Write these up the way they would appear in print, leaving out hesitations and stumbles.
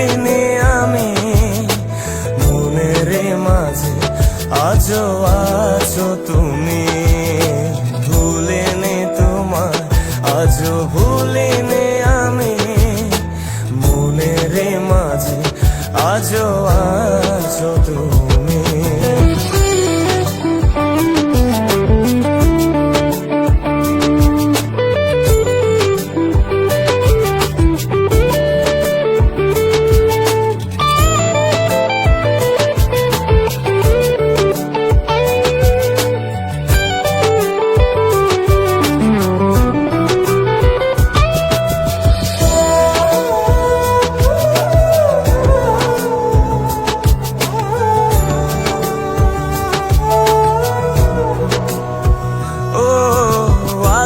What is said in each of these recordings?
ভুলিনি আমি, মনের মাঝে আজও আছো তুমি। ভুলিনি তোমায়, আজও ভুলিনি আমি, মনের মাঝে আজও আছো তুমি।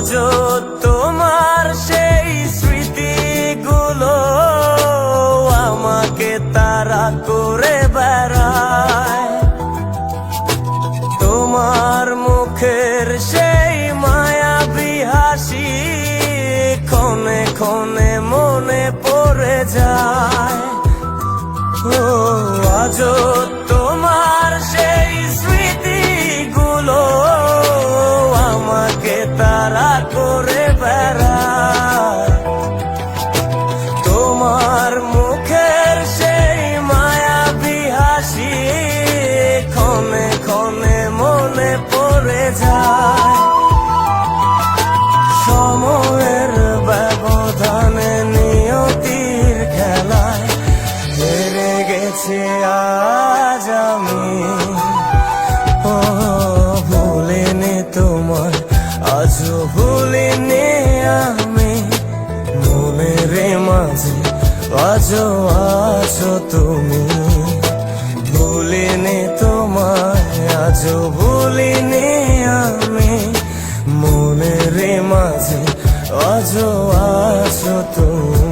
আজও তোমার সেই স্মৃতিগুলো আমাকে তাড়া করে বেড়ায়। তোমার মুখের সেই মায়াবী হাসি ক্ষণে ক্ষণে মনে পড়ে যায়। ও আজও তোমার সেই স্মৃতিগুলো আমাকে তাড়া করে বেড়ায়। তোমার মুখের সেই মায়াবী হাসি ক্ষণে ক্ষণে মনে পড়ে যায়। সময়ের ব্যবধানে নিয়তির খেলায় হেরে গেছে আজ আমি। ও ভুলিনি তোমায়, আজও ভুলিনি আমি, মনের মাঝে আজও আছো তুমি। ভুলিনি তোমায়, আজও ভুলিনি আমি, মনের মাঝে আজও আছো তুমি।